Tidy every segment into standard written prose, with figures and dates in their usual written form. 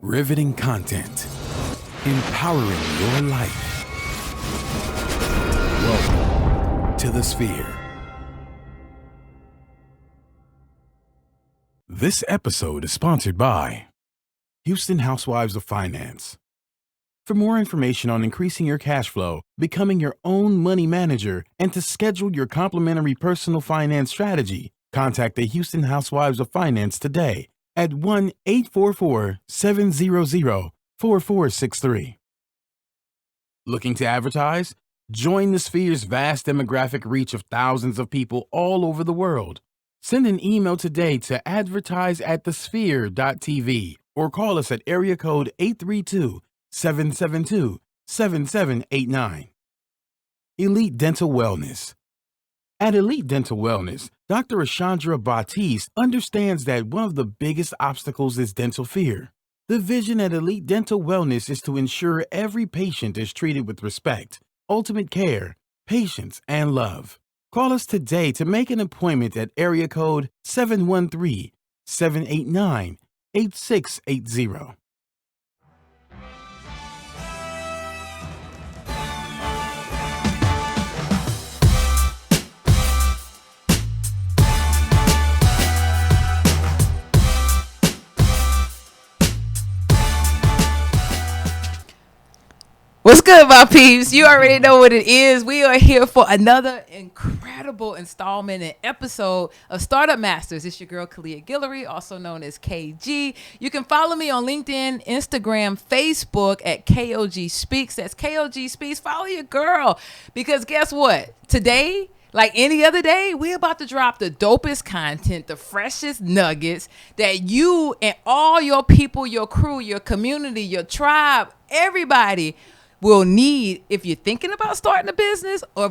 Riveting content. Empowering your life. Welcome to the Sphere. This episode is sponsored by Houston Housewives of Finance. For more information on increasing your cash flow, becoming your own money manager, and to schedule your complimentary personal finance strategy, contact the Houston Housewives of Finance today at 1-844-700-4463. Looking to advertise? Join the Sphere's vast demographic reach of thousands of people all over the world. Send an email today to advertise@thesphere.tv or call us at area code 832-772-7789. Elite Dental Wellness. At Elite Dental Wellness, Dr. Ashandra Batiste understands that one of the biggest obstacles is dental fear. The vision at Elite Dental Wellness is to ensure every patient is treated with respect, ultimate care, patience, and love. Call us today to make an appointment at area code 713-789-8680. What's good, my peeps? You already know what it is. We are here for another incredible installment and episode of Startup Masters. It's your girl, Kalia Guillory, also known as KG. You can follow me on LinkedIn, Instagram, Facebook at KOG Speaks. That's KOG Speaks. Follow your girl. Because guess what? Today, like any other day, we're about to drop the dopest content, the freshest nuggets that you and all your people, your crew, your community, your tribe, everybody will need if you're thinking about starting a business, or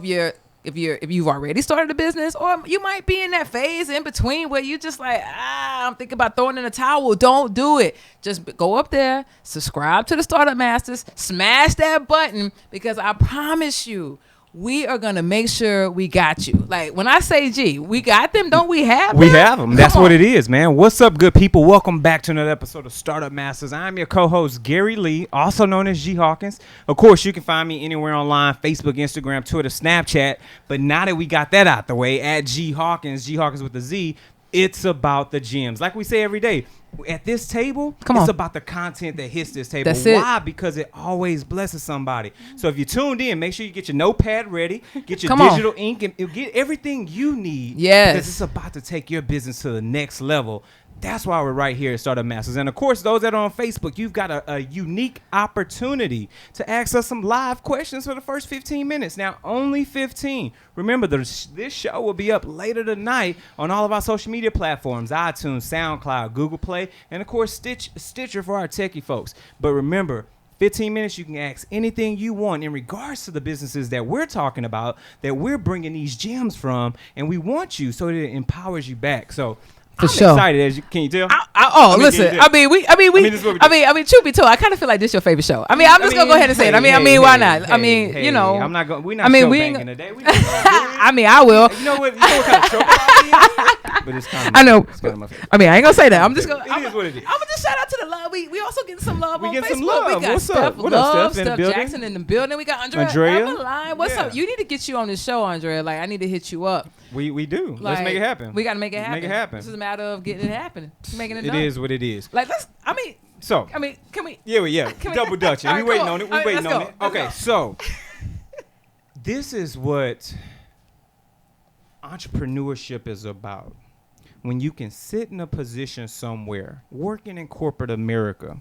if you've already started a business, or you might be in that phase in between where you just like, I'm thinking about throwing in a towel. Don't do it. Just go up there, subscribe to the Startup Masters, smash that button, because I promise you, we are going to make sure we got you. Like, when I say, G, we got them, don't we have them? We have them. That's what it is, man. What's up, good people? Welcome back to another episode of Startup Masters. I'm your co-host, Gary Lee, also known as G Hawkins. Of course, you can find me anywhere online, Facebook, Instagram, Twitter, Snapchat. But now that we got that out the way, at G Hawkins with a Z, it's about the gems. Like we say every day, at this table, it's about the content that hits this table. Why? Because it always blesses somebody. So if you tuned in, make sure you get your notepad ready, get your digital ink, and get everything you need. Yes. Because it's about to take your business to the next level. That's why we're right here at Startup Masters. And, of course, those that are on Facebook, you've got a unique opportunity to ask us some live questions for the first 15 minutes. Now, only 15. Remember, this show will be up later tonight on all of our social media platforms, iTunes, SoundCloud, Google Play, and, of course, Stitcher for our techie folks. But remember, 15 minutes, you can ask anything you want in regards to the businesses that we're talking about, that we're bringing these gems from, and we want you so that it empowers you back. So, I'm excited, as you can you tell? Listen. Truth be told, I kind of feel like this your favorite show. I'm just gonna go ahead and say it. Why not? I'm not going. We're not show banking today. I will. You know what kind of show I am? But it's kind of. I know. It's kind of my favorite. I ain't gonna say that. I'm just gonna. It is what it is. I'm gonna just shout out to the love. We also getting some love on Facebook. Some love. We got What's up? What up, Steph Jackson in the building. We got Andrea. Eveline. What's up? You need to get you on this show, Andrea. Like, I need to hit you up. We do. Let's make it happen. We gotta make it happen. Make it happen. This is a matter of getting it happening. Making it done. It is what it is. Like, can we? Yeah. Double Dutch. We waiting on it. We waiting on it. Okay, so this is what entrepreneurship is about. When you can sit in a position somewhere, working in corporate America,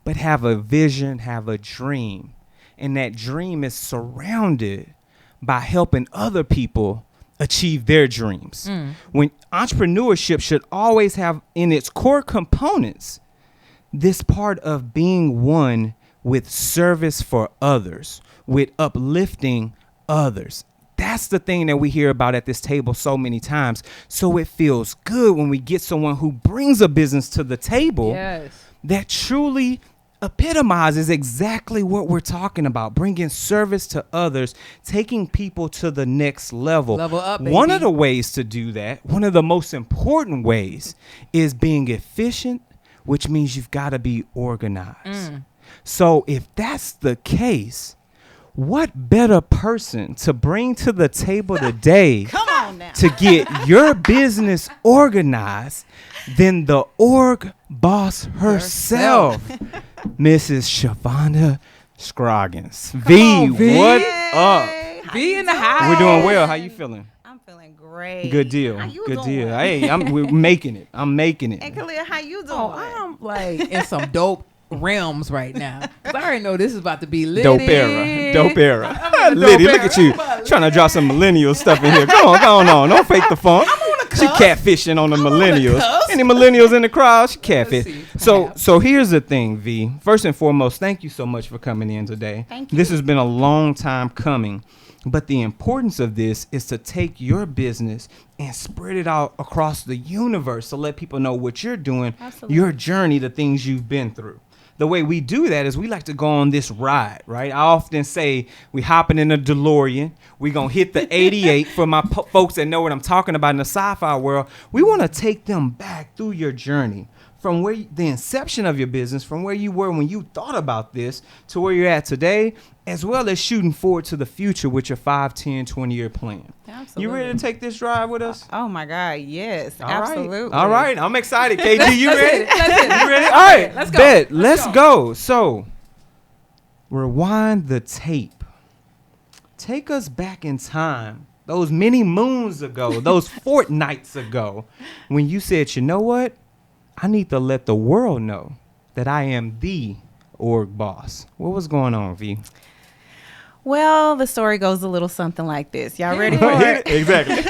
but have a vision, have a dream, and that dream is surrounded by helping other people achieve their dreams. When entrepreneurship should always have in its core components this part of being one with service for others, with uplifting others. That's the thing that we hear about at this table so many times. So it feels good when we get someone who brings a business to the table that truly epitomizes exactly what we're talking about, bringing service to others, taking people to the next level. Level up, baby. One of the ways to do that, one of the most important ways, is being efficient which means you've got to be organized. So if that's the case, what better person to bring to the table today Come on now. to get your business organized than the org boss herself, Mrs. Shavonda Scroggins. V, V. what up? Hey, how Be you in the doing? house. We're doing well. How you feeling? I'm feeling great. Good deal. How you Good doing? deal. Hey, we're making it. I'm making it. And Kalia, how you doing? Oh, I'm like in some dope realms right now. 'Cause I already know this is about to be lit. Dope era. Dope era. I'm in a Liddy, dope look era. at you. Trying to drop some millennial stuff in here. Go on. Don't fake the funk. She catfishing on the millennials. cusp. Any millennials in the crowd? She catfish. see, So here's the thing, V. First and foremost, thank you so much for coming in today. Thank you. This has been a long time coming. But the importance of this is to take your business and spread it out across the universe to let people know what you're doing, Absolutely. your journey, the things you've been through. The way we do that is we like to go on this ride, right? I often say we hopping in a DeLorean. We going to hit the 88 for my folks that know what I'm talking about in the sci-fi world. We want to take them back through your journey from where the inception of your business, from where you were when you thought about this to where you're at today, as well as shooting forward to the future with your 5, 10, 20-year plan. Absolutely. You ready to take this drive with us? Oh my God, yes, All right. absolutely. All right. I'm excited. KG, you Let's ready? hit it. Let's hit it. You ready? All right. Let's go. Bet. Let's Let's go. So, rewind the tape. Take us back in time. Those many moons ago, those fortnights ago, when you said, you know what? I need to let the world know that I am the org boss. What was going on, V? Well, the story goes a little something like this. Y'all ready for it? Exactly.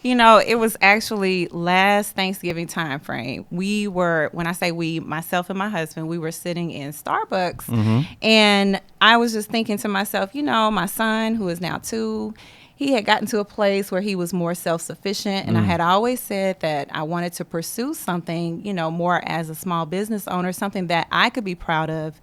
You know, it was actually last Thanksgiving time frame. We were, when I say we, myself and my husband, we were sitting in Starbucks, and I was just thinking to myself, you know, my son, who is now 2, he had gotten to a place where he was more self-sufficient, and I had always said that I wanted to pursue something, you know, more as a small business owner, something that I could be proud of.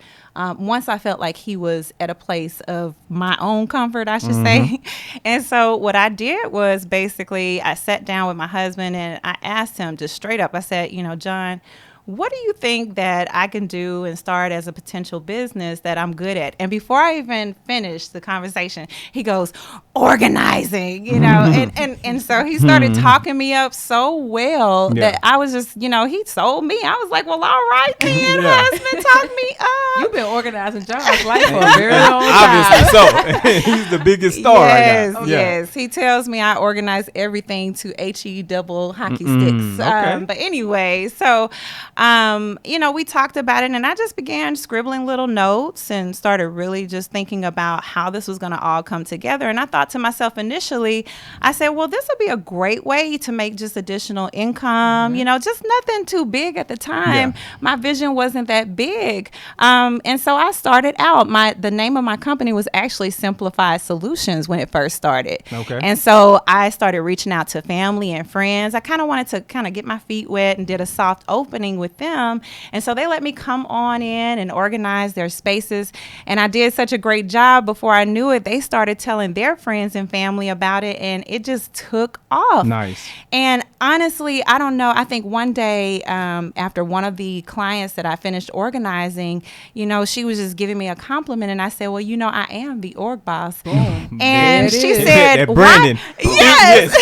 Once I felt like he was at a place of my own comfort, I should say. And so what I did was basically I sat down with my husband and I asked him just straight up, I said, you know, John, what do you think that I can do and start as a potential business that I'm good at? And before I even finished the conversation, he goes, organizing, you know, and so he started talking me up so well that I was just, you know, he sold me. I was like, well, all right, then, husband, talk me up. You've been organizing John's life for a very long Obviously time. so. He's the biggest star Yes, right now. yes. He tells me I organize everything to HE double hockey sticks. Okay. But anyway, so, you know, we talked about it and I just began scribbling little notes and started really just thinking about how this was going to all come together. And I thought to myself initially, I said, well, this would be a great way to make just additional income, you know, just nothing too big at the time. Yeah. My vision wasn't that big. And so I started out, the name of my company was actually Simplified Solutions when it first started. Okay. And so I started reaching out to family and friends. I kind of wanted to kind of get my feet wet and did a soft opening with them. And so they let me come on in and organize their spaces. And I did such a great job. Before I knew it, they started telling their friends and family about it. And it just took off. Nice. And honestly, I don't know. I think one day after one of the clients that I finished organizing, you know, she was just giving me a compliment. And I said, well, you know, I am the org boss. Boom. And There it she is. said, that "Why-" Brandon. Yes.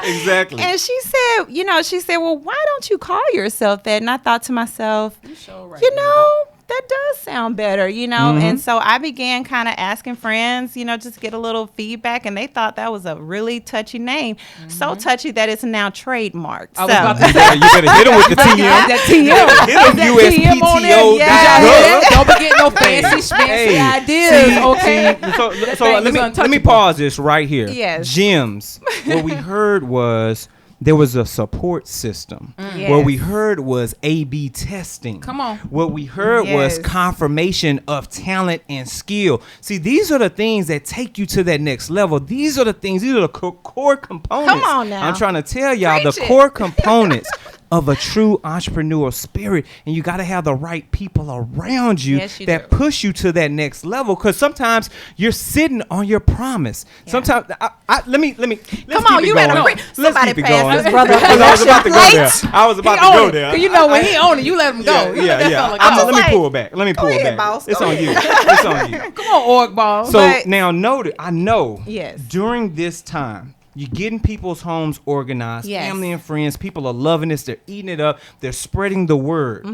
Exactly. And she said, you know, well, why don't you call yourself that? And I thought to myself, Sure, right, you know, that does sound better, you know? Mm-hmm. And so I began kind of asking friends, you know, just get a little feedback. And they thought that was a really touchy name. So touchy that it's now trademarked. I was about to You better hit him with the TM. that TM. Hit him TM on there? USPTO. Yes. Don't be getting no fancy schmancy ideas, okay? So thing is let me untouchable. pause this right here. Yes. Gems. What we heard was there was a support system. Yes. What we heard was A/B testing. Come on. What we heard was Yes. confirmation of talent and skill. See, these are the things that take you to that next level. These are the things, these are the core components. Come on now. I'm trying to tell y'all Preach the it. core components of a true entrepreneurial spirit, and you got to have the right people around you Yes, you that do. push you to that next level. Because sometimes you're sitting on your promise. Yeah. Sometimes let me Come keep on, it you going. better Let's somebody keep it pass going. this brother. Because I was about to go there. I was about to He go own it. there. 'Cause you know when he own it, you let him go. You let that fella go. Let me like, pull it back. Let me pull it ahead, back. boss. It's Go on ahead. you. It's on you. Come on, org ball. So But- now notice, I know Yes. during this time, you're getting people's homes organized, Yes. family and friends. People are loving this. They're eating it up. They're spreading the word.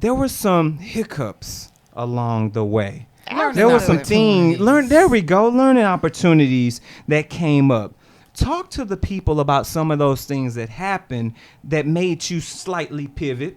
There were some hiccups along the way. There were some things. There we go. Learning opportunities that came up. Talk to the people about some of those things that happened that made you slightly pivot.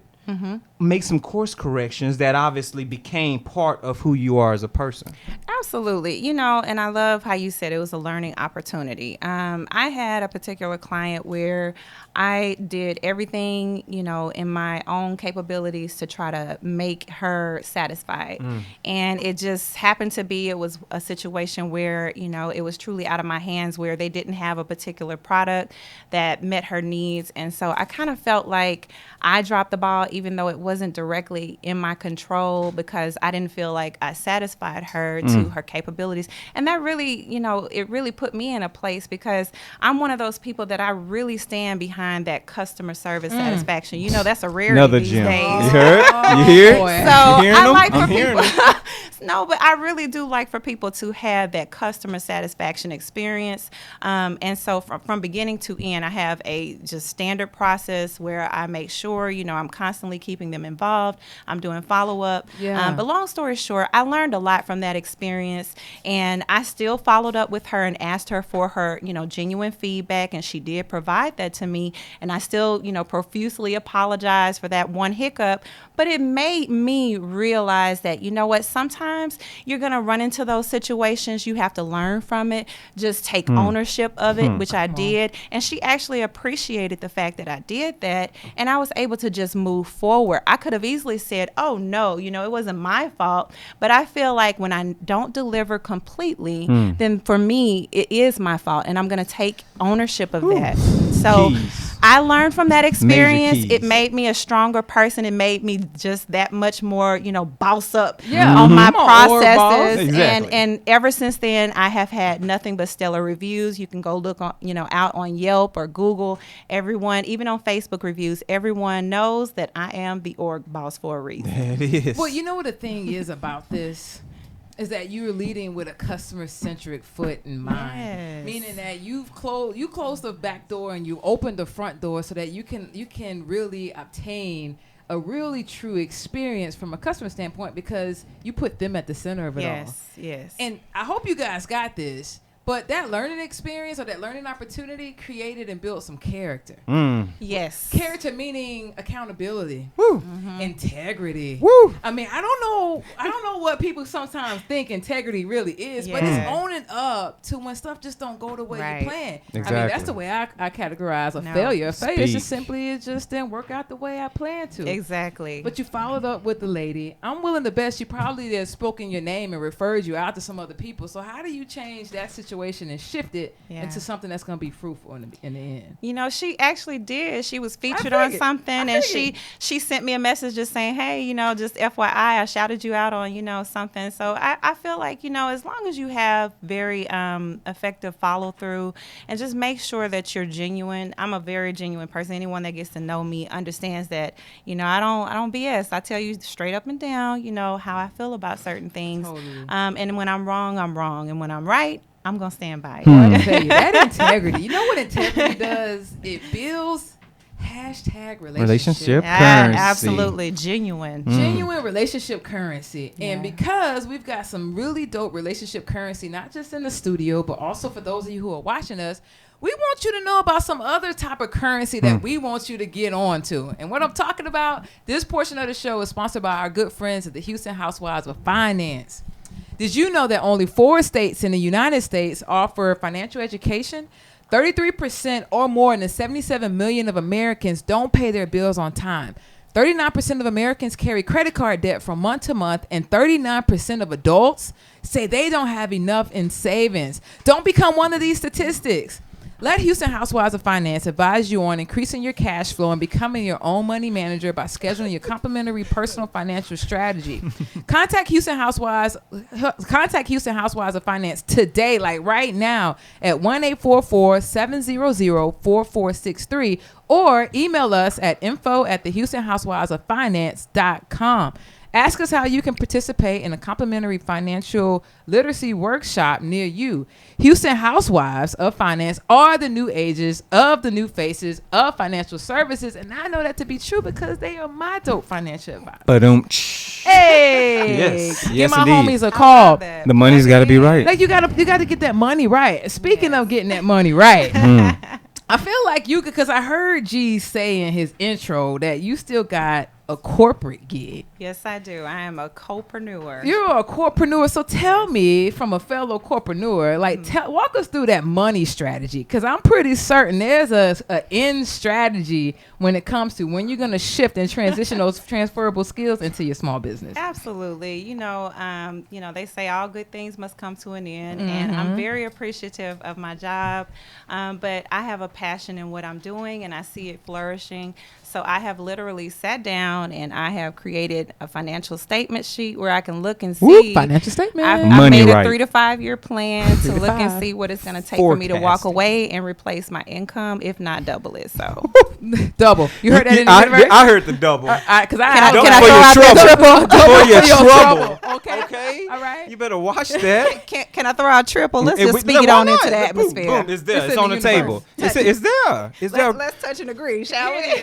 Make some course corrections that obviously became part of who you are as a person. Absolutely. You know, and I love how you said it was a learning opportunity. I had a particular client where I did everything, you know, in my own capabilities to try to make her satisfied. And it just happened to be, it was a situation where, you know, it was truly out of my hands, where they didn't have a particular product that met her needs. And so I kind of felt like I dropped the ball, even though it wasn't directly in my control, because I didn't feel like I satisfied her to her capabilities. And that really, you know, it really put me in a place, because I'm one of those people that I really stand behind that customer service satisfaction. You know, that's a rarity Another these gem. days. You heard? You hear? boy. it? So You hearing I them? like for I'm hearing people. them. No, but I really do like for people to have that customer satisfaction experience. And so from beginning to end, I have a just standard process where I make sure, you know, I'm constantly keeping them involved. I'm doing follow up. Yeah. But long story short, I learned a lot from that experience, and I still followed up with her and asked her for her, you know, genuine feedback, and she did provide that to me. And I still, you know, profusely apologized for that one hiccup, but it made me realize that, you know what, sometimes you're going to run into those situations. You have to learn from it. Just take ownership of it, which I did. And she actually appreciated the fact that I did that. And I was able to just move forward. I could have easily said, oh, no, you know, it wasn't my fault. But I feel like when I don't deliver completely, then for me, it is my fault. And I'm going to take ownership of that. So Keys. I learned from that experience. keys. It made me a stronger person. It made me just that much more, you know, boss up Yeah. on my Come on, Org boss. processes. Exactly. And ever since then, I have had nothing but stellar reviews. You can go look on, you know, out on Yelp or Google. Everyone, even on Facebook reviews, everyone knows that I am the org boss for a reason. It is. Well, you know what the thing is about this is that you're leading with a customer-centric foot in mind, Yes. meaning that you closed the back door and you opened the front door so that you can really obtain a really true experience from a customer standpoint, because you put them at the center of it all. Yes. And I hope you guys got this. But that learning experience or that learning opportunity created and built some character. Yes. Character meaning accountability, integrity. Woo. I mean, I don't know what people sometimes think integrity really is, but it's Yeah. owning up to when stuff just don't go the way Right. you plan. I mean, Exactly. that's the way I categorize a No. failure. A failure is just Speak. simply it just didn't work out the way I planned to. Exactly. But you followed up with the lady. I'm willing to bet she probably has spoken your name and referred you out to some other people. So how do you change that situation and shift it Yeah. into something that's going to be fruitful in the end? You know, she actually did. She was featured I on figured. something, I and figured. she sent me a message just saying, hey, you know, just FYI, I shouted you out on, you know, something. So I feel like, you know, as long as you have very effective follow through and just make sure that you're genuine. I'm a very genuine person. Anyone that gets to know me understands that, you know, I don't BS. I tell you straight up and down, you know, how I feel about certain things. Totally. And when I'm wrong, I'm wrong. And when I'm right, I'm going to stand by it. I tell you, that integrity. You know what integrity does? It builds #relationship. Currency. Absolutely. Genuine. Genuine relationship currency. And Yeah. because we've got some really dope relationship currency, not just in the studio, but also for those of you who are watching us, we want you to know about some other type of currency that we want you to get on to. And what I'm talking about, this portion of the show is sponsored by our good friends at the Houston Housewives of Finance. Did you know that only 4 states in the United States offer financial education? 33% or more than 77 million of Americans don't pay their bills on time. 39% of Americans carry credit card debt from month to month, and 39% of adults say they don't have enough in savings. Don't become one of these statistics. Let Houston Housewives of Finance advise you on increasing your cash flow and becoming your own money manager by scheduling your complimentary personal financial strategy. Contact Houston Housewives of Finance today, like right now, at 1-844-700-4463, or email us at info@thehoustonhousewivesoffinance.com. Ask us how you can participate in a complimentary financial literacy workshop near you. Houston Housewives of Finance are the new ages of the new faces of financial services, and I know that to be true because they are my dope financial advisor. Hey, Yes, give yes, my indeed. homies a call. The money's got to be right. Like you gotta get that money right. Speaking of getting that money right. I feel like you could, because I heard G say in his intro that you still got a corporate gig. Yes, I do. I am a co-preneur. You're a corpreneur. So tell me, from a fellow corpreneur, like walk us through that money strategy, because I'm pretty certain there's a end strategy when it comes to when you're going to shift and transition those transferable skills into your small business. Absolutely. They say all good things must come to an end, and I'm very appreciative of my job, but I have a passion in what I'm doing, and I see it flourishing. So I have literally sat down and I have created a financial statement sheet where I can look and see. Financial statement. I've Money made a right. 3 to 5 year plan to look and see what it's going to take for me to walk Forecasting. away and replace my income, if not double it. So Double. You heard that in the I universe? heard the double. Can I Double throw out for the your trouble. For your trouble. trouble. Okay. All right. You better watch that. can I throw out triple? Let's And just we- speak no, it why on not? into the Boom, atmosphere. Boom, it's there. It's It's in on the the table. universe. It's there. It's there. Let's touch and agree, shall we?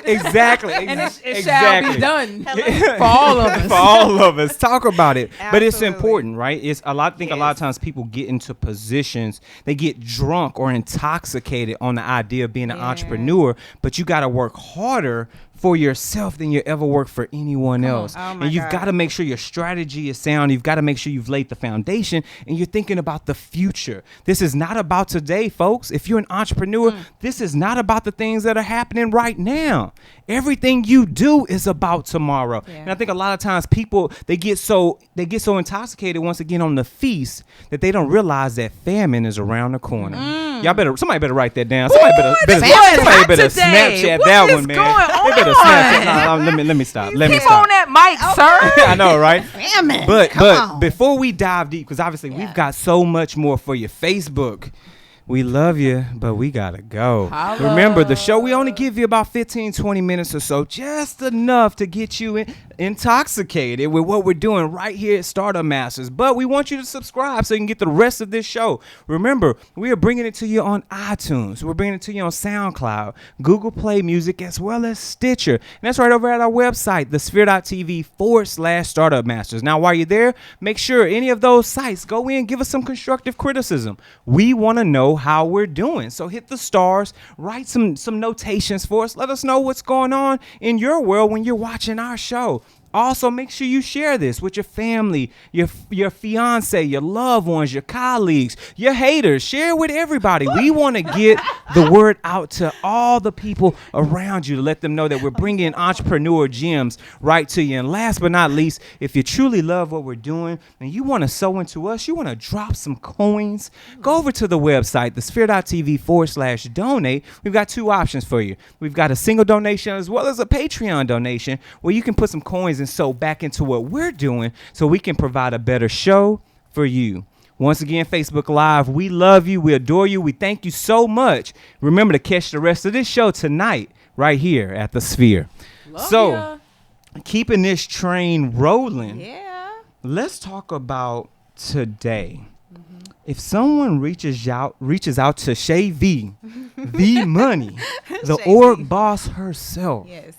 Exactly. And it shall Exactly. be done for all of us. For all of us, talk about it. But it's Absolutely. important, right? It's a lot. I think a lot of times people get into positions, they get drunk or intoxicated on the idea of being an entrepreneur. But you got to work harder for yourself than you ever work for anyone else. Oh my And you've God. got to make sure your strategy is sound. You've got to make sure you've laid the foundation and you're thinking about the future. This is not about today, folks. If you're an entrepreneur, this is not about the things that are happening right now. Everything you do is about tomorrow. Yeah. And I think a lot of times people, they get so intoxicated once again on the feast that they don't realize that famine is around the corner. Somebody better write that down. Somebody better Snapchat that one, man. They better Snapchat. No, let me stop. Let me Keep stop. on that mic, sir. I know, right? Famine. But before we dive deep, because obviously we've got so much more for you. Facebook, we love you, but we gotta go. Holla. Remember, the show, we only give you about 15, 20 minutes or so, just enough to get you intoxicated with what we're doing right here at Startup Masters. But we want you to subscribe so you can get the rest of this show. Remember, we are bringing it to you on iTunes. We're bringing it to you on SoundCloud, Google Play Music, as well as Stitcher. And that's right over at our website, thesphere.tv/Startup Masters. Now, while you're there, make sure any of those sites, go in, give us some constructive criticism. We want to know how we're doing. So hit the stars, write some notations for us. Let us know what's going on in your world when you're watching our show. Also, make sure you share this with your family, your fiance, your loved ones, your colleagues, your haters. Share it with everybody. We want to get the word out to all the people around you to let them know that we're bringing entrepreneur gems right to you. And last but not least, if you truly love what we're doing and you want to sow into us, you want to drop some coins, go over to the website, thesphere.tv/donate. We've got 2 options for you. We've got a single donation as well as a Patreon donation where you can put some coins and sow back into what we're doing so we can provide a better show for you. Once again, Facebook Live, we love you. We adore you. We thank you so much. Remember to catch the rest of this show tonight right here at the Sphere. Keeping this train rolling, let's talk about today. If someone reaches out to Shay V, the money, the Shay org V. boss herself, Yes.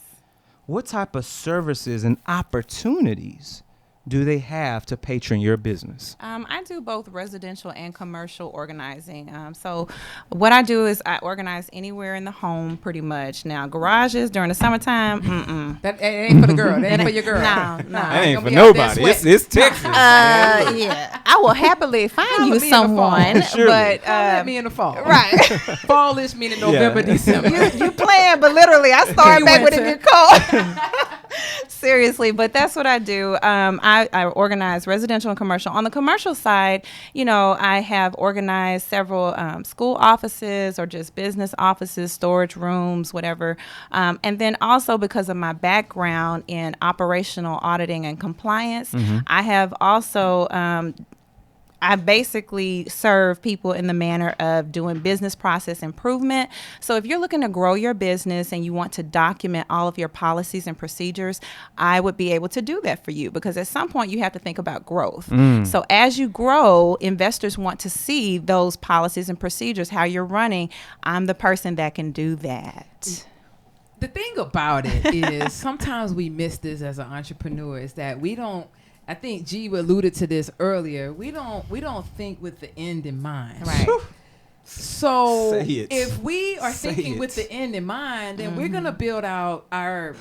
what type of services and opportunities do they have to patron your business? I do both residential and commercial organizing. So what I do is I organize anywhere in the home pretty much. Now, garages during the summertime, That ain't for the girl. That ain't for your girl. No. That ain't gonna for be out there nobody. sweating. It's Texas. Yeah. I will happily find Holla you me in the fall. someone, Surely. but Holla at me in the fall. right. Fallish meaning November, Yeah. December. you playing, but literally I start You back when it winter. get cold. Seriously, but that's what I do. I organize residential and commercial. On the commercial side, I have organized several school offices or just business offices, storage rooms, whatever. And then also because of my background in operational auditing and compliance, I have also I basically serve people in the manner of doing business process improvement. So if you're looking to grow your business and you want to document all of your policies and procedures, I would be able to do that for you, because at some point you have to think about growth. So as you grow, investors want to see those policies and procedures, how you're running. I'm the person that can do that. The thing about it is sometimes we miss this as an entrepreneur, is that we don't, I think G alluded to this earlier. We don't think with the end in mind. Right. So Say it. if we are Say thinking it. with the end in mind, then we're gonna build out our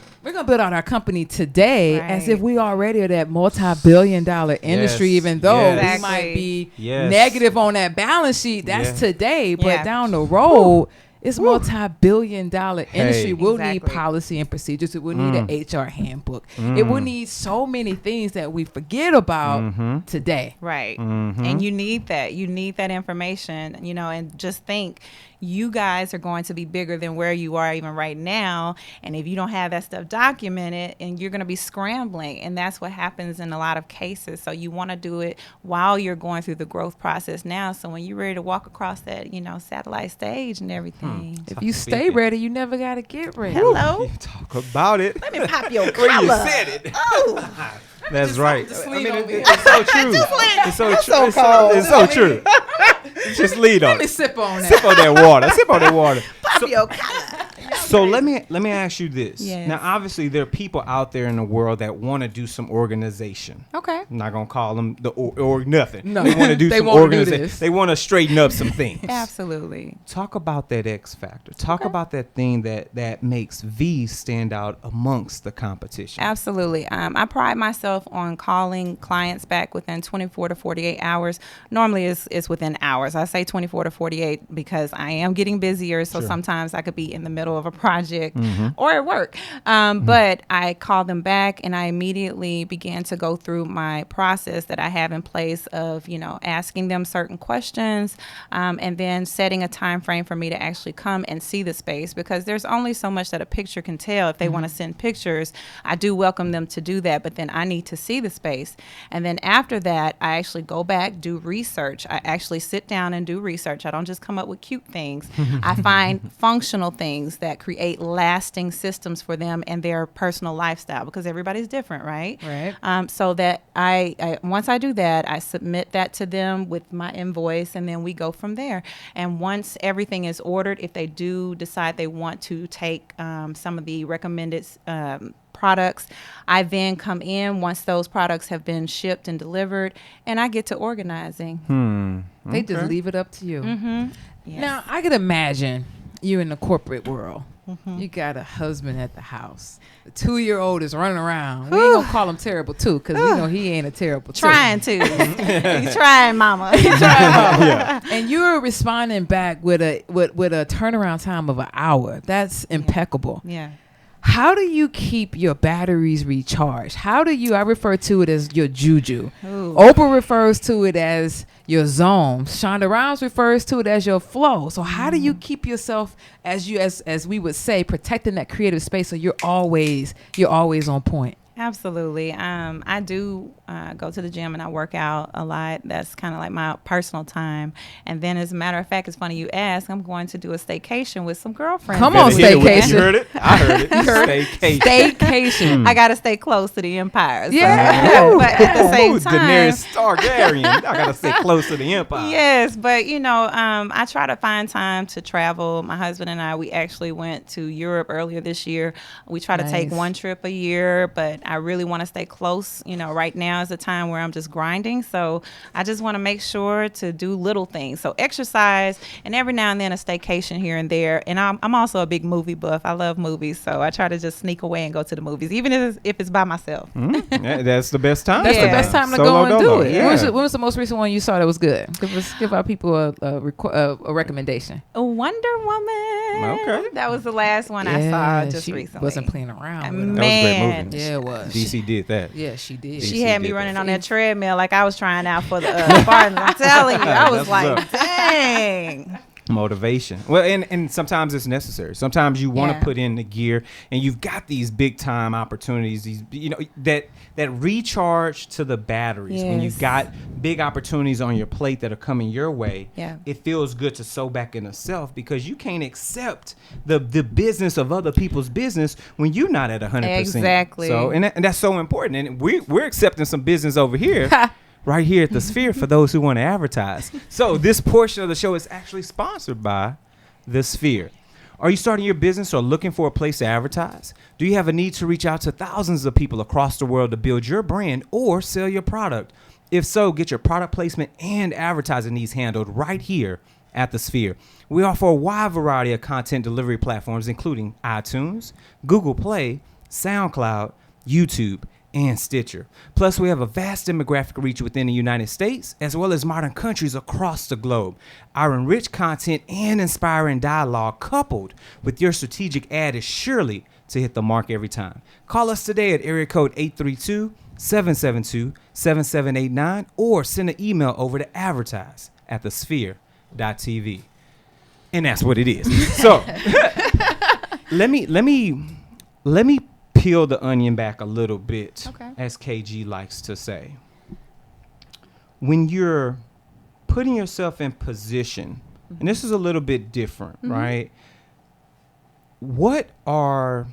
company today as Right. if we already are that multi-billion-dollar industry, Yes. even though Yes. we might be Yes. negative on that balance sheet. That's Yeah. today, but Yeah. down the road. It's multi-billion-dollar industry. We'll need Exactly. policy and procedures. It will need an HR handbook. It will need so many things that we forget about today. Right. And you need that. You need that information, and just think you guys are going to be bigger than where you are even right now. And if you don't have that stuff documented, and you're going to be scrambling, and that's what happens in a lot of cases. So you want to do it while you're going through the growth process now. So when you're ready to walk across that, satellite stage and everything. If you stay ready, you never got to get ready. Hello. You talk about it. Let me pop your When you collar. said it. Oh. That's right. just I lean mean, over here. it's so true. It's so true. so cold. It's so true. Just lead on Let me it. sip on that. Sip on that water. Sip on that water. Pop your collar. So let me ask you this. Yes. Now, obviously, there are people out there in the world that want to do some organization. Okay. I'm not gonna call them the or nothing. No. They want to do They some wanna do organization. this. They want to straighten up some things. Absolutely. Talk about that X factor. Talk about that thing that makes V stand out amongst the competition. Absolutely. I pride myself on calling clients back within 24 to 48 hours. Normally it's within hours. I say 24 to 48 because I am getting busier. So sometimes I could be in the middle of a project or at work. But I call them back and I immediately began to go through my process that I have in place of, asking them certain questions and then setting a time frame for me to actually come and see the space, because there's only so much that a picture can tell. If they want to send pictures, I do welcome them to do that, but then I need to see the space. And then after that, I actually go back, do research. I actually sit down and do research. I don't just come up with cute things. I find functional things that create lasting systems for them and their personal lifestyle, because everybody's different, right? Right. So that I once I do that, I submit that to them with my invoice, and then we go from there. And once everything is ordered, if they do decide they want to take some of the recommended products, I then come in once those products have been shipped and delivered, and I get to organizing. They just leave it up to you. Yes. Now, I could imagine you in the corporate world. You got a husband at the house. The 2-year-old is running around. We ain't gonna call him terrible two, because we know he ain't a terrible two. Trying to. He's trying, mama. And you're responding back with a turnaround time of an hour. That's impeccable. Yeah. How do you keep your batteries recharged? I refer to it as your juju. Ooh. Oprah refers to it as your zone. Shonda Rhimes refers to it as your flow. So how do you keep yourself, as we would say, protecting that creative space so you're always on point? Absolutely. I do go to the gym and I work out a lot. That's kind of like my personal time. And then, as a matter of fact, it's funny you ask, I'm going to do a staycation with some girlfriends. Come on, Better hit it with- staycation. You heard it? I heard it. Staycation. Staycation. I got to stay close to the empire. So. Yeah. But at the same Ooh, time, Daenerys Targaryen. I gotta stay close to the empire. yes, but I try to find time to travel. My husband and I, we actually went to Europe earlier this year. We try to take Nice. one trip a year, but I really want to stay close. Right now is a time where I'm just grinding, so I just want to make sure to do little things. So exercise, and every now and then a staycation here and there. And I'm also a big movie buff. I love movies, so I try to just sneak away and go to the movies, even if it's by myself. Yeah, that's the best time. That's the Yeah. best time to Solo go and do dolo. it. Yeah. When was the most recent one you saw that was good? Give our people a recommendation. One Wonder Woman. Okay. That was the last one I saw just she recently. wasn't playing around with 'em. That was a great Man, movie. Yeah, it was. DC did that. Yeah, she did. she DC had me did running that. on that treadmill like I was trying out for the Spartans. I'm telling you, I was That's what's like, up. dang. Motivation. Well, and sometimes it's necessary. Sometimes you want to Yeah. put in the gear, and you've got these big time opportunities. These, that recharge to the batteries. When you've Yes. got big opportunities on your plate that are coming your way, Yeah. it feels good to sew back into self, because you can't accept the business of other people's business when you're not at 100%. Exactly. So, and that's so important. And we're accepting some business over here. Right here at the Sphere for those who want to advertise. So this portion of the show is actually sponsored by the Sphere. Are you starting your business or looking for a place to advertise? Do you have a need to reach out to thousands of people across the world to build your brand or sell your product? If so, get your product placement and advertising needs handled right here at the Sphere. We offer a wide variety of content delivery platforms, including iTunes, Google Play, SoundCloud, YouTube, and Stitcher. Plus, we have a vast demographic reach within the United States, as well as modern countries across the globe. Our enriched content and inspiring dialogue, coupled with your strategic ad, is surely to hit the mark every time. Call us today at area code 832-772-7789, or send an email over to advertise@thesphere.tv. And that's what it is. So let me peel the onion back a little bit, Okay. as KG likes to say. When you're putting yourself in position, and this is a little bit different, right? What are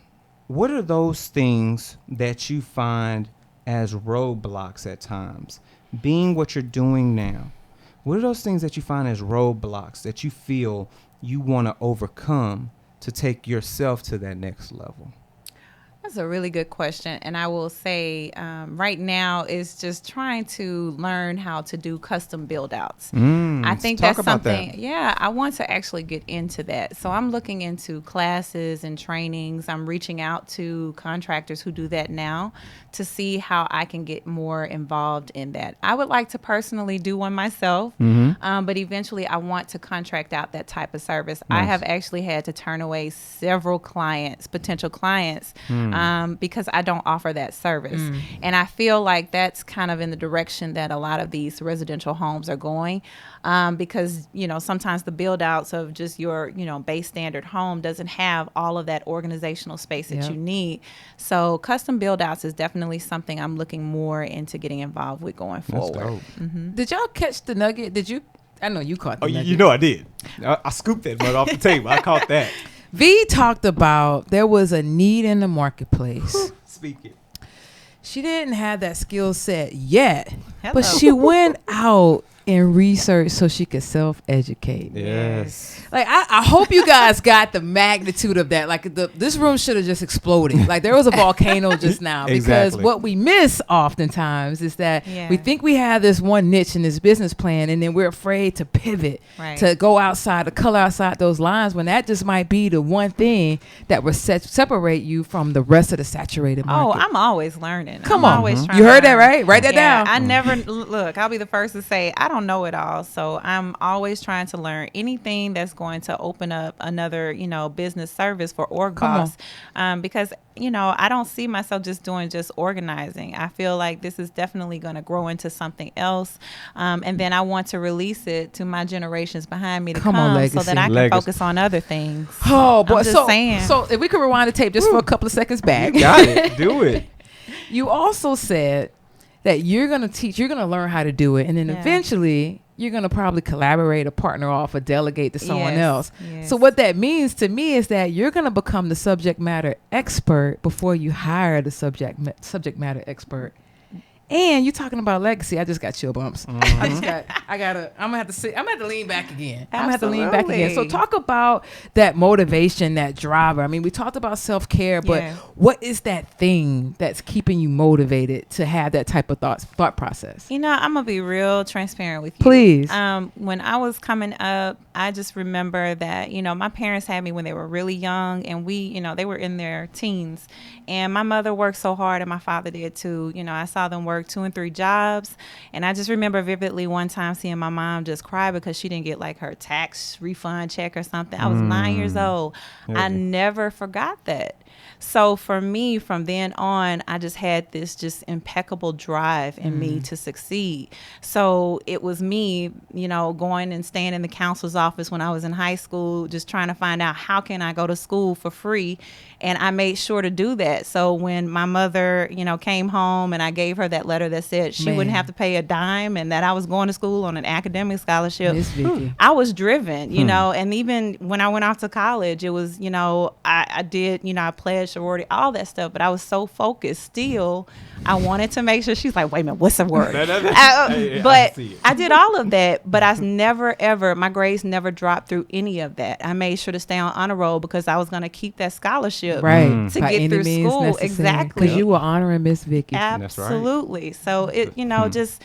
those things that you find as roadblocks at times? Being what you're doing now, what are those things that you find as roadblocks that you feel you want to overcome to take yourself to that next level? That's a really good question. And I will say right now is just trying to learn how to do custom build outs. I think talk that's about something, that. yeah, I want to actually get into that. So I'm looking into classes and trainings. I'm reaching out to contractors who do that now to see how I can get more involved in that. I would like to personally do one myself, but eventually I want to contract out that type of service. I Nice. have actually had to turn away several clients, potential clients, because I don't offer that service. And I feel like that's kind of in the direction that a lot of these residential homes are going, because, sometimes the build outs of just your, base standard home doesn't have all of that organizational space that Yep. you need. So custom build outs is definitely something I'm looking more into getting involved with going That's forward. dope. Did y'all catch the nugget? Did you? I know you caught the Oh, nugget. you know I did. I scooped that mud off the table. I caught that. V talked about there was a need in the marketplace. Speak it. She didn't have that skill set yet, Hello. but she went out and researched so she could self-educate. Yes. Like I hope you guys got the magnitude of that. Like this room should have just exploded. Like there was a volcano just now. Because Exactly. what we miss oftentimes is that Yeah. we think we have this one niche in this business plan, and then we're afraid to pivot, Right. to go outside, to color outside those lines, when that just might be the one thing that will separate you from the rest of the saturated Oh, market. I'm always learning. Come I'm on. always trying You to heard that, learn. right? Write that down. I never look. I'll be the first to say I don't know it all. So I'm always trying to learn anything that's going to open up another, business service for org Come on. boss. Because I don't see myself just doing just organizing. I feel like this is definitely going to grow into something else, and then I want to release it to my generations behind me to Come come, on, so that legacy. I can Legacy. focus on other things. Oh boy! I'm just saying. So if we could rewind the tape just for a couple of seconds back, You got it. Do it. you also said that you're gonna teach, you're gonna learn how to do it, and then Yeah. eventually you're gonna probably collaborate or partner off or delegate to someone Yes, else. yes. So what that means to me is that you're gonna become the subject matter expert before you hire the subject matter expert. And you're talking about legacy. I just got chill bumps. I'm gonna have to lean back again. I'm gonna have to lean back again. So Absolutely. talk about that motivation, that driver. I mean, we talked about self-care, but Yeah. what is that thing that's keeping you motivated to have that type of thought process? I'm gonna be real transparent with you. Please. When I was coming up, I just remember that my parents had me when they were really young, and they were in their teens, and my mother worked so hard, and my father did too. I saw them work work 2 and 3 jobs. And I just remember vividly one time seeing my mom just cry because she didn't get like her tax refund check or something. I was 9 years old. I never forgot that. So for me, from then on, I just had this just impeccable drive in me to succeed. So it was me, you know, going and staying in the counselor's office when I was in high school, just trying to find out how can I go to school for free. And I made sure to do that. So when my mother, you know, came home and I gave her that letter that said she wouldn't have to pay a dime and that I was going to school on an academic scholarship, I was driven, you know, and even when I went off to college, it was, you know, I did, you know, I pledged sorority, all that stuff, but I was so focused still. I wanted to make sure. She's like, wait a minute, what's the word? But I did all of that, but I never, ever, my grades never dropped through any of that. I made sure to stay on honor roll because I was going to keep that scholarship to get through school. Necessary. Exactly. Because you were honoring Miss Vicky. Absolutely. Right. So it, you know, just,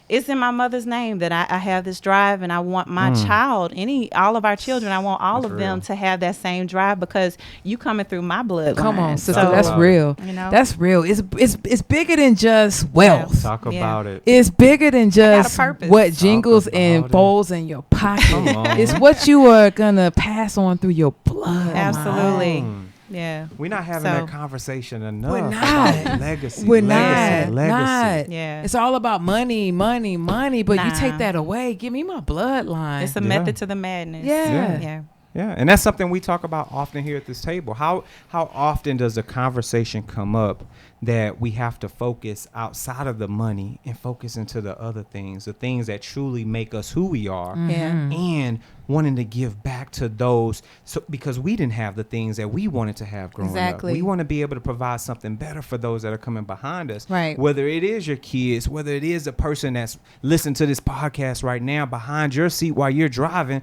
it's in my mother's name that I have this drive, and I want my child, all of our children, I want all of them to have that same drive because you coming through my bloodline. Come on, sister, that's real. You know? That's real. It's bigger than just wealth. Talk about it. It's bigger than just what jingles and falls in your pocket. It's what you are gonna pass on through your blood. Absolutely. Yeah. We're not having that conversation enough. We're not. About legacy. We're legacy. not. Yeah. It's all about money, but you take that away. Give me my bloodline. It's a method to the madness. Yeah. Yeah, and that's something we talk about often here at this table. How often does a conversation come up that we have to focus outside of the money and focus into the other things, the things that truly make us who we are, and wanting to give back to those, because we didn't have the things that we wanted to have growing up. We want to be able to provide something better for those that are coming behind us. Right. Whether it is your kids, whether it is a person that's listening to this podcast right now behind your seat while you're driving,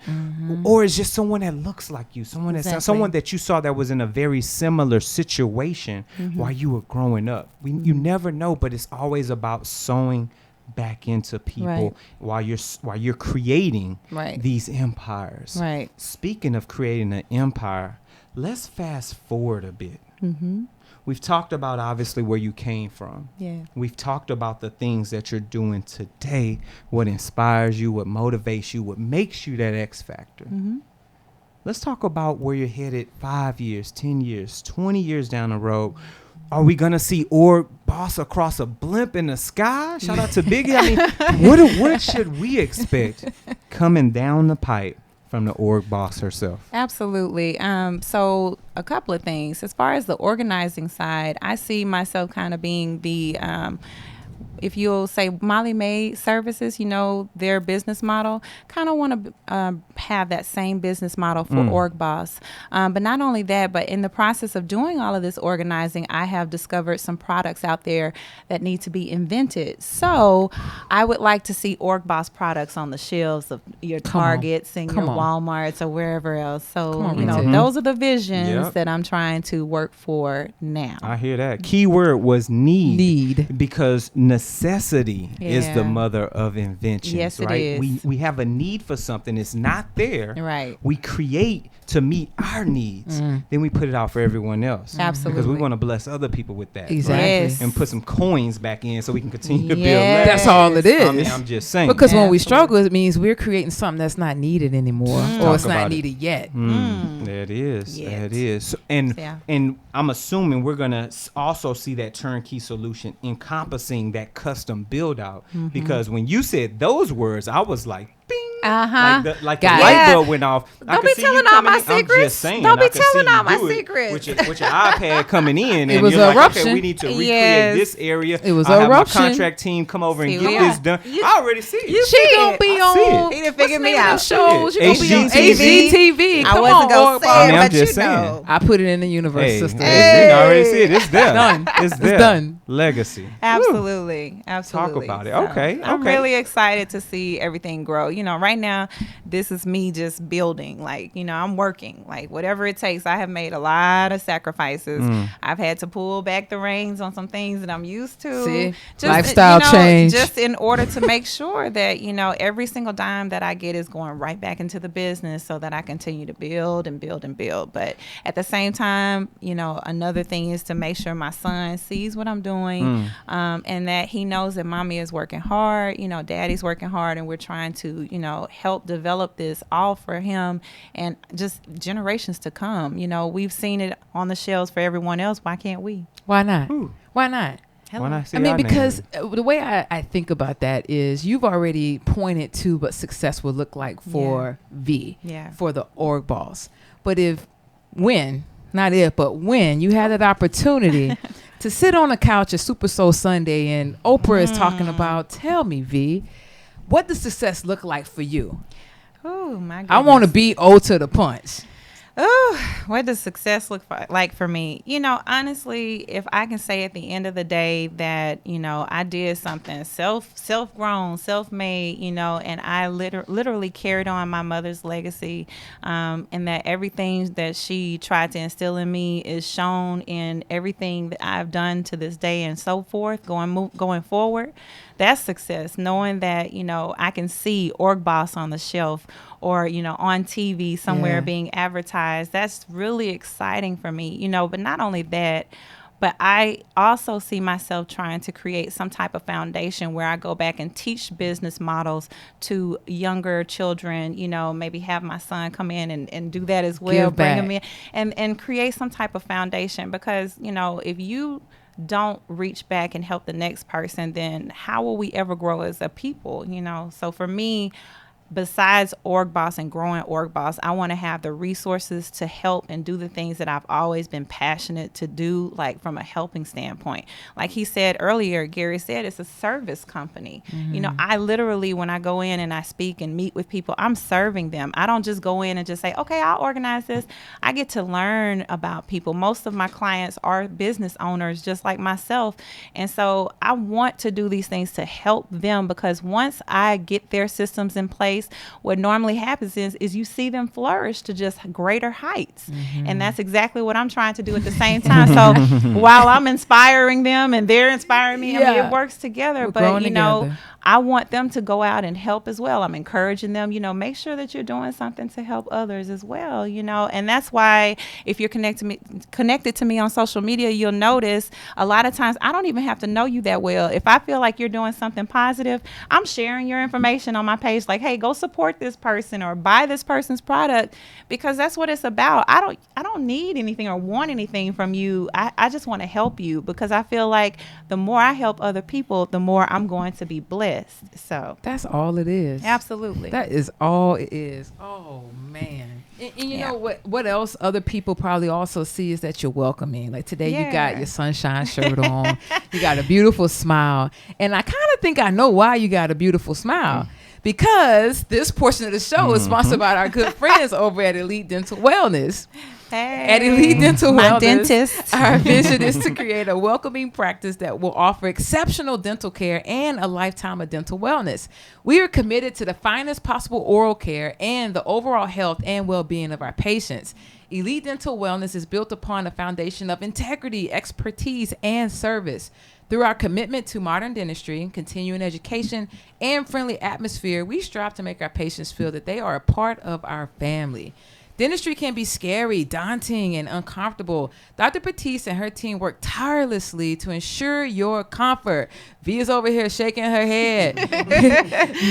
or it's just someone that looks like you, someone that you saw that was in a very similar situation while you were growing up. You never know, but it's always about sowing back into people while you're creating these empires. Right. Speaking of creating an empire, let's fast forward a bit. We've talked about obviously where you came from. Yeah. We've talked about the things that you're doing today, what inspires you, what motivates you, what makes you that X factor. Let's talk about where you're headed 5 years, 10 years, 20 years down the road. Are we going to see Org Boss across a blimp in the sky? Shout out to Biggie. I mean, what should we expect coming down the pipe from the Org Boss herself? Absolutely. So a couple of things. As far as the organizing side, I see myself kind of being the if you'll say Molly Mae Services, you know, their business model, kind of want to have that same business model for Org Boss. But not only that, but in the process of doing all of this organizing, I have discovered some products out there that need to be invented. So I would like to see Org Boss products on the shelves of your Targets and your Walmarts or wherever else. So, you know, those are the visions that I'm trying to work for now. I hear that. Key word was need. Because necessity is the mother of invention. Yes, right? it is. We have a need for something. It's not there. Right. We create to meet our needs. Then we put it out for everyone else. Absolutely. Because we want to bless other people with that. Exactly. Right? Yes. And put some coins back in so we can continue to build legacy. That's all it is. I mean, I'm just saying. Because when we struggle, it means we're creating something that's not needed anymore, or it's not needed yet. There it is. There it is. So, and I'm assuming we're going to also see that turnkey solution encompassing that custom build out. Because when you said those words, I was like, bing. Like the light bulb went off. Don't be telling all my secrets. Don't be telling all my secrets. With your iPad coming in, and was you're like, eruption. okay, we need to recreate this area. It was I'll have eruption. my contract team come over and get this done. I already see it. She gonna be on. He done figured me out. Shows. She gonna be on HGTV. HGTV. I Come wasn't on, gonna Org say Boss. it, I'm but just you saying. know. I put it in the universe, sister. I already see it. It's there. Done. It's there. done. Absolutely. Absolutely. Talk about it. So Okay. I'm really excited to see everything grow. You know, right right now, this is me just building. Like, I'm working. Like, whatever it takes. I have made a lot of sacrifices. I've had to pull back the reins on some things that I'm used to. See? Just, Lifestyle change. Just in order to make sure that, every single dime that I get is going right back into the business so that I continue to build and build and build. But at the same time, another thing is to make sure my son sees what I'm doing, and that he knows that mommy is working hard, daddy's working hard, and we're trying to, help develop this all for him and just generations to come. We've seen it on the shelves for everyone else. Why can't we? Why not? Ooh. Why not? When I see I mean, our name. because the way I think about that is you've already pointed to what success would look like for V, for the org boss. But when you had that opportunity to sit on the couch at Super Soul Sunday and Oprah is talking about, tell me, V, what does success look like for you? Oh, my goodness. I want to be O to the punch. Oh, what does success look like for me? Honestly, if I can say at the end of the day that, I did something self-grown, self-made, and I literally carried on my mother's legacy, and that everything that she tried to instill in me is shown in everything that I've done to this day and so forth, going forward. That's success, knowing that, I can see Org Boss on the shelf or, on TV somewhere being advertised. That's really exciting for me, but not only that, but I also see myself trying to create some type of foundation where I go back and teach business models to younger children, maybe have my son come in and do that as well, bring him in and create some type of foundation because, if you don't reach back and help the next person, then how will we ever grow as a people? So for me, besides Org Boss and growing Org Boss, I want to have the resources to help and do the things that I've always been passionate to do, like from a helping standpoint. Like he said earlier, Gary said, it's a service company. I literally, when I go in and I speak and meet with people, I'm serving them. I don't just go in and just say, okay, I'll organize this. I get to learn about people. Most of my clients are business owners just like myself. And so I want to do these things to help them because once I get their systems in place, what normally happens is you see them flourish to just greater heights. And that's exactly what I'm trying to do at the same time. So while I'm inspiring them and they're inspiring me, I mean, it works together. But, together. I want them to go out and help as well. I'm encouraging them, make sure that you're doing something to help others as well, and that's why if you're connected to me on social media, you'll notice a lot of times I don't even have to know you that well. If I feel like you're doing something positive, I'm sharing your information on my page, like, hey, go support this person or buy this person's product, because that's what it's about. I don't need anything or want anything from you. I just want to help you because I feel like the more I help other people, the more I'm going to be blessed. So that's all it is. Absolutely. That is all it is. Oh man. And you know what else other people probably also see is that you're welcoming. Like today you got your sunshine shirt on. You got a beautiful smile. And I kind of think I know why you got a beautiful smile. Because this portion of the show is sponsored by our good friends over at Elite Dental Wellness. Hey, at Elite Dental my Wellness, dentist. Our vision is to create a welcoming practice that will offer exceptional dental care and a lifetime of dental wellness. We are committed to the finest possible oral care and the overall health and well-being of our patients. Elite Dental Wellness is built upon a foundation of integrity, expertise, and service. Through our commitment to modern dentistry, continuing education, and friendly atmosphere, we strive to make our patients feel that they are a part of our family. Dentistry can be scary, daunting, and uncomfortable. Dr. Patisse and her team work tirelessly to ensure your comfort. V is over here shaking her head.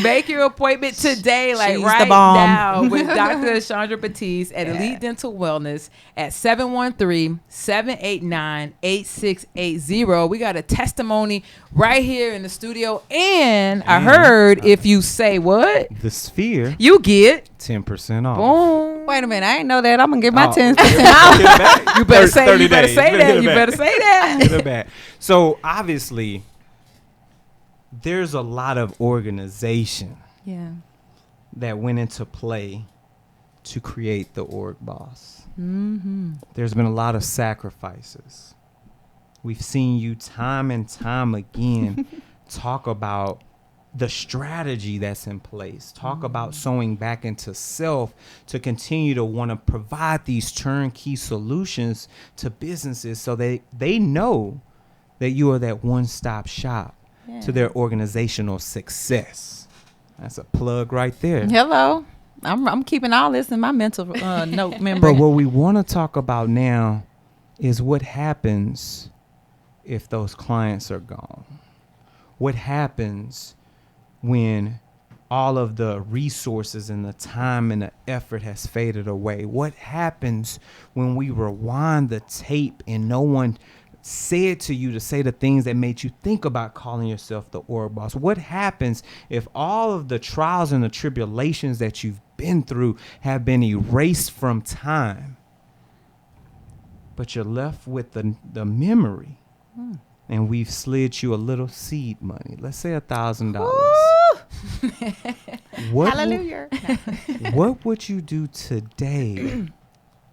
Make your appointment today, like She's right the bomb. now, with Dr. Chandra Patisse at Elite Dental Wellness at 713-789-8680. We got a testimony right here in the studio. And I heard if you say what? The Sphere, You get 10% off. boom. Wait a minute, I didn't know that. I'm gonna get my 10%. You better say 30 you better days. say that. You better say that. Get it back. So obviously, there's a lot of organization that went into play to create the Org Boss. There's been a lot of sacrifices. We've seen you time and time again talk about the strategy that's in place. Talk about sewing back into self to continue to want to provide these turnkey solutions to businesses so they know that you are that one-stop shop to their organizational success. That's a plug right there. Hello. I'm keeping all this in my mental note memory. But what we want to talk about now is what happens if those clients are gone. What happens when all of the resources and the time and the effort has faded away? What happens when we rewind the tape and no one said to you to say the things that made you think about calling yourself the org boss? What happens if all of the trials and the tribulations that you've been through have been erased from time, but you're left with the memory, and we've slid you a little seed money, let's say $1,000. Hallelujah. What would you do today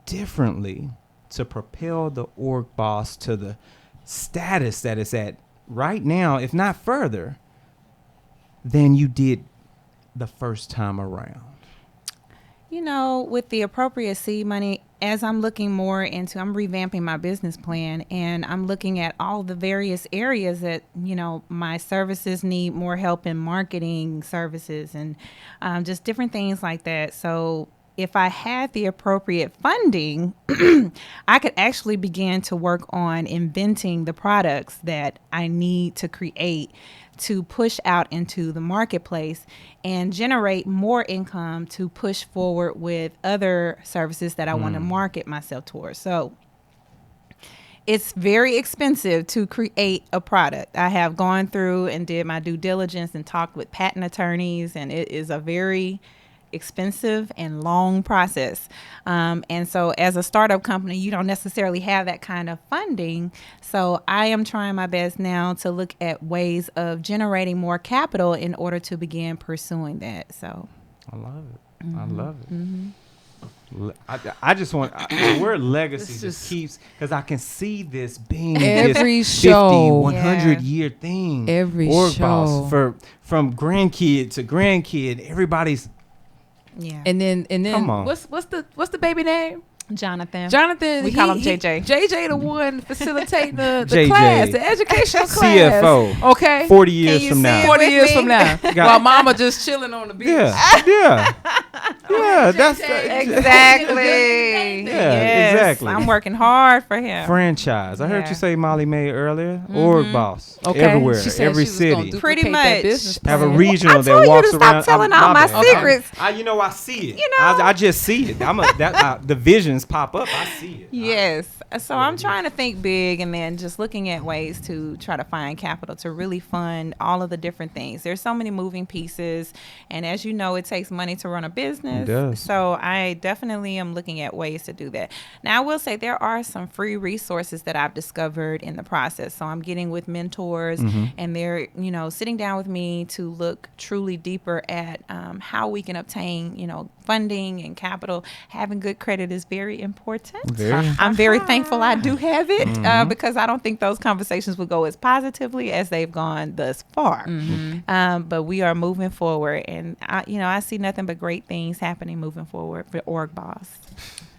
differently to propel the org boss to the status that it's at right now, if not further, than you did the first time around? You know, with the appropriate seed money, as I'm looking more into, I'm revamping my business plan, and I'm looking at all the various areas that, you know, my services need more help in, marketing services and just different things like that. So if I had the appropriate funding, I could actually begin to work on inventing the products that I need to create to push out into the marketplace and generate more income to push forward with other services that I want to market myself towards. So it's very expensive to create a product. I have gone through and did my due diligence and talked with patent attorneys, and it is a very expensive and long process. And so as a startup company, you don't necessarily have that kind of funding. So I am trying my best now to look at ways of generating more capital in order to begin pursuing that. So I love it. I love it. I just want the word legacy just keeps, because I can see this being Every this show. 50, 100-year thing. Every org show. boss from grandkid to grandkid, everybody's. yeah. And then Come on. what's the baby name? Jonathan. Jonathan. We call him JJ. JJ, the one facilitating the JJ. class, the educational class. CFO. Okay. 40 years you from see now. it? 40 with years me. from now. While mama just chilling on the beach. Yeah. That's Exactly. Yes. exactly. I'm working hard for him. Franchise. I heard Yeah. you say Molly May earlier. Org boss. Okay. Everywhere. She said Every she was gonna city. duplicate Pretty that much. business Have a plan. regional I that told you walks to stop around. telling all my bad. secrets. I see it. You know? I just see it. The visions pop up. I see it. Yes. So I'm trying to think big, and then just looking at ways to try to find capital to really fund all of the different things. There's so many moving pieces, and as you know, it takes money to run a business. It does. So I definitely am looking at ways to do that. Now, I will say there are some free resources that I've discovered in the process. So I'm getting with mentors, and they're, you know, sitting down with me to look truly deeper at how we can obtain, you know, funding and capital. Having good credit is very important. Very. I'm very thankful I do have it because I don't think those conversations would go as positively as they've gone thus far. But we are moving forward, and I see nothing but great things happening moving forward for Org Boss.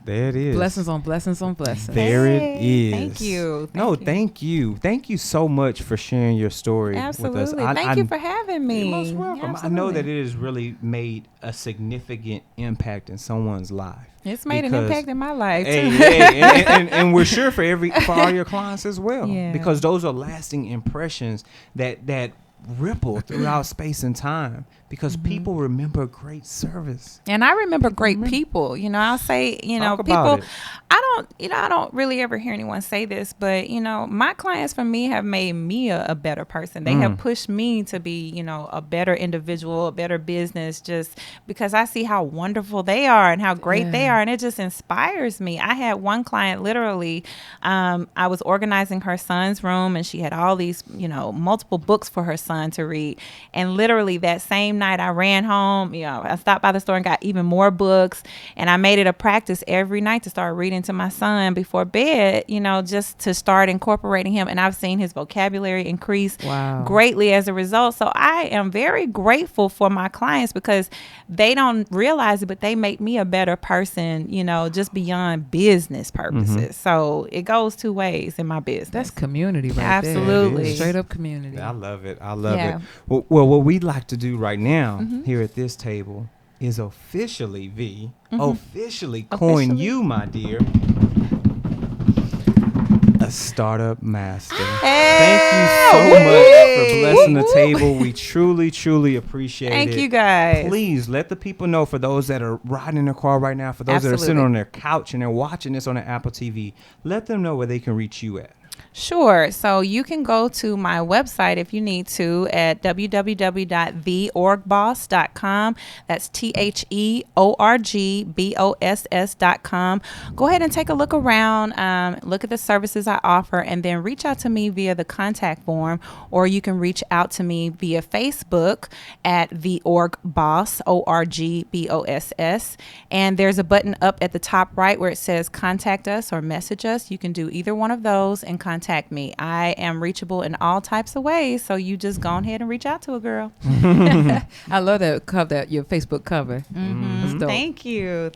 There it is. Blessings on blessings on blessings. There it is. Thank you. Thank you. Thank you so much for sharing your story Absolutely. with us. Thank you for having me. You're most welcome. I know that it has really made a significant impact in someone's life. It's made an Because- impact in my life. and we're sure for all your clients as well, Yeah. because those are lasting impressions that ripple throughout space and time, because people remember great service. And I remember great people. You know, I'll say, you know, Talk about people. it. I don't really ever hear anyone say this, but you know, my clients for me have made me a better person. They have pushed me to be, you know, a better individual, a better business, just because I see how wonderful they are and how great they are, and it just inspires me. I had one client literally. I was organizing her son's room, and she had all these, you know, multiple books for her son. son to read. And literally that same night I ran home, I stopped by the store and got even more books. And I made it a practice every night to start reading to my son before bed, just to start incorporating him. And I've seen his vocabulary increase greatly as a result. So I am very grateful for my clients because they don't realize it, but they make me a better person, just beyond business purposes. So it goes two ways in my business. That's community right Absolutely. there. Straight up community. I love it. It. Well, what we'd like to do right now here at this table is officially, officially coin you, my dear, a startup master. Thank you so much for blessing the table. We truly, truly appreciate it. Thank you, guys. Please let the people know, for those that are riding in their car right now, for those that are sitting on their couch and they're watching this on the Apple TV, let them know where they can reach you at. Sure. So you can go to my website if you need to at www.theorgboss.com. That's TheOrgboss.com. Go ahead and take a look around, look at the services I offer, and then reach out to me via the contact form, or you can reach out to me via Facebook at The Org Boss, ORGBOSS. And there's a button up at the top right where it says contact us or message us. You can do either one of those and contact me. I am reachable in all types of ways, so you just go ahead and reach out to a girl. I love that cover, your Facebook cover. Thank you.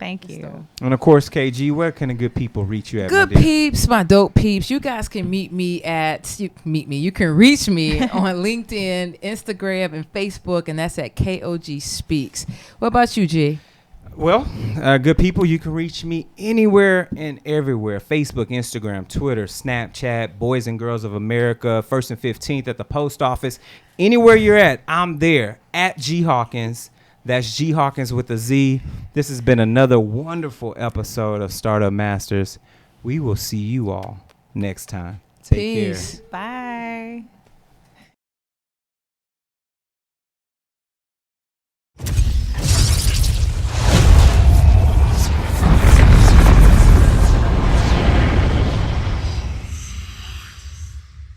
And of course, KG, where can the good people reach you at? Good peeps, my dope peeps. You guys can meet me You can reach me on LinkedIn, Instagram, and Facebook, and that's at KOG Speaks. What about you, G? Well, good people, you can reach me anywhere and everywhere. Facebook, Instagram, Twitter, Snapchat, Boys and Girls of America, 1st and 15th at the post office. Anywhere you're at, I'm there at G Hawkins. That's G Hawkins with a Z. This has been another wonderful episode of Startup Masters. We will see you all next time. Take care. Bye.